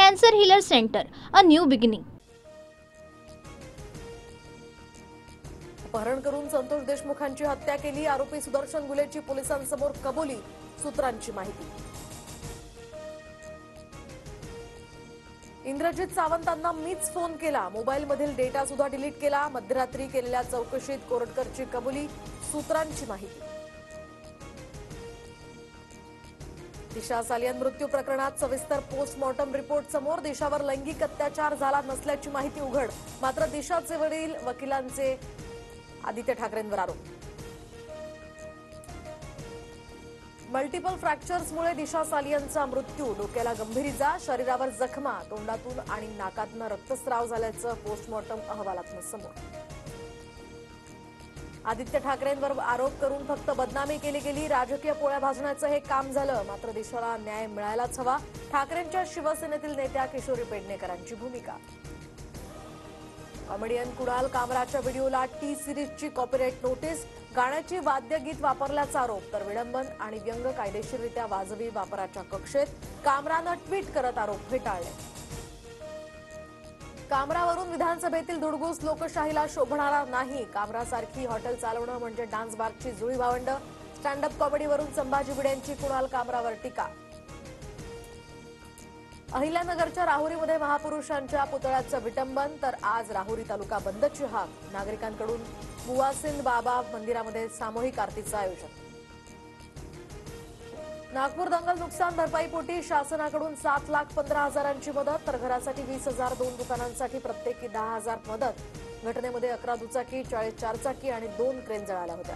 Cancer Healer Center, a new beginning. अपहरण करून संतोष देशमुखांची हत्या केली। आरोपी सुदर्शन गुलेची पोलिसांसमोर कबुली। सूत्रांची माहिती। इंद्रजित सावंतांना मीच फोन केला। मोबाईलमधील डेटा सुद्धा डिलीट केला। मध्यरात्री केलेल्या चौकशीत कोरटकरची कबुली। सूत्रांची माहिती। दिशा सालियन मृत्यू प्रकरणात सविस्तर पोस्टमॉर्टम रिपोर्ट समोर। दिशावर लैंगिक अत्याचार झाला नसल्याची माहिती उघड। मात्र दिशाचे वडील वकिलांचे आदित्य ठाकरेंवर आरोप। मल्टिपल फ्रॅक्चर्समुळे दिशा सालियनचा मृत्यू। डोक्याला गंभीर इजा, शरीरावर जखमा, तोंडातून आणि नाकातून रक्तस्राव झाल्याचं पोस्टमॉर्टम अहवालातून समोर। आदित्य ठाकरेंवर आरोप करून फक्त बदनामी केली गेली। राजकीय पोळ्या भाजण्याचं हे काम झालं। मात्र दिशाला न्याय मिळायलाच हवा। ठाकरेंच्या शिवसेनेतील नेत्या किशोरी पेडणेकरांची भूमिका। कॉमेडियन कुणाल कामराच्या व्हिडिओला टी सिरीजची कॉपीराइट नोटीस। गाण्याची वाद्यगीत वापरल्याचा आरोप, तर विडंबन आणि व्यंग कायदेशीररित्या वाजवी वापराच्या कक्षेत। कामरानं ट्विट करत आरोप फेटाळले। कामरावरून विधानसभेतील धुडगूस लोकशाहीला शोभणारा नाही। कामरासारखी हॉटेल चालवणं म्हणजे डान्स बारची जुळी भावंड। स्टँडअप कॉमेडीवरून संभाजी भिडेंची कुणाल कामरावर टीका। अहिल्यानगरच्या राहुरीमध्ये महापुरुषांच्या पुतळ्याचं विटंबन, तर आज राहुरी तालुका बंदची हाक। नागरिकांकडून मुवासिन बाबा मंदिरामध्ये सामूहिक आरतीचं आयोजन। नागपूर दंगल नुकसान भरपाईपोटी शासनाकडून 7,15,000ची मदत, तर घरासाठी 20,000, 2 दुकानांसाठी प्रत्येकी 10,000 मदत। घटनेमध्ये 11 दुचाकी, 40 चारचाकी आणि 2 क्रेन जळाल्या होत्या।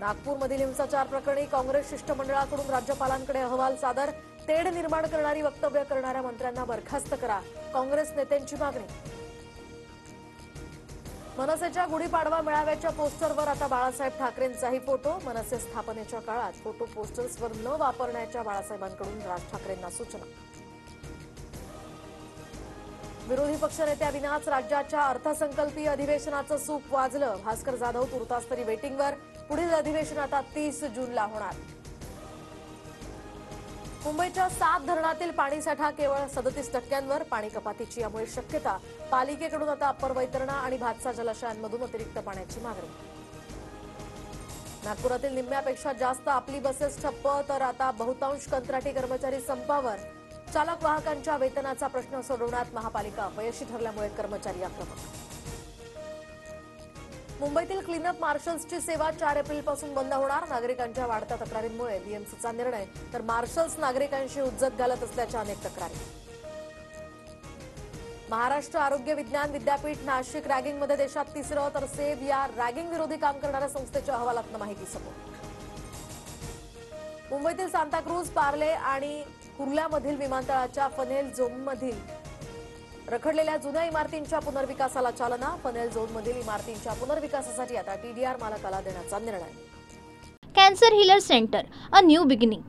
नागपूरमधील हिंसाचार प्रकरणी काँग्रेस शिष्टमंडळाकडून राज्यपालांकडे अहवाल सादर। तेढ निर्माण करणारी वक्तव्य करणाऱ्या मंत्र्यांना बरखास्त करा, काँग्रेस नेत्यांची मागणी। मनसेच्या गुढीपाडवा मेळाव्याच्या पोस्टरवर आता बाळासाहेब ठाकरेंचाही फोटो। मनसे स्थापनेच्या काळात फोटो पोस्टर्सवर न वापरण्याच्या बाळासाहेबांकडून राज ठाकरेंना सूचना। विरोधी पक्षनेत्याविनाच राज्याच्या अर्थसंकल्पीय अधिवेशनाचं सूप वाजलं। भास्कर जाधव तुर्तास तरी वेटिंगवर। पुढील अधिवेशन आता 30 जूनला होणार। मुंबईच्या 7 धरणातील पाणीसाठा केवळ 37%वर। पाणी कपातीची यामुळे शक्यता। पालिकेकडून आता अप्पर वैतरणा आणि भातसा जलाशयांमधून अतिरिक्त पाण्याची मागणी। नागपुरातील निम्म्यापेक्षा जास्त आपली बसेस ठप्प, तर आता बहुतांश कंत्राटी कर्मचारी संपावर। चालक वाहकांच्या वेतनाचा प्रश्न सोडवण्यात महापालिका अपयशी ठरल्यामुळे कर्मचारी आक्रमक। मुंबईतील क्लीनअप मार्शल्सची सेवा 4 एप्रिलपासून बंद होणार। नागरिकांच्या वाढत्या तक्रारींमुळे बीएमसीचा निर्णय, तर मार्शल्स नागरिकांशी हुज्जत घालत असल्याच्या अनेक तक्रारी। महाराष्ट्र आरोग्य विज्ञान विद्यापीठ नाशिक रॅगिंगमध्ये देशात 3रं, तर सेब या रॅगिंग विरोधी काम करणाऱ्या संस्थेच्या अहवालातून माहिती समोर। मुंबईतील सांताक्रूज, पार्ले आणि कुर्ल्यामधील विमानतळाच्या फनेल झोनमधील रखडलेल्या जुन्या इमारतींच्या पुनर्विकासाला चालना। फनेल झोनमधील इमारतींच्या पुनर्विकासासाठी आता टीडीआर मालकाला देण्याचा निर्णय। Cancer Healer Center, a new beginning.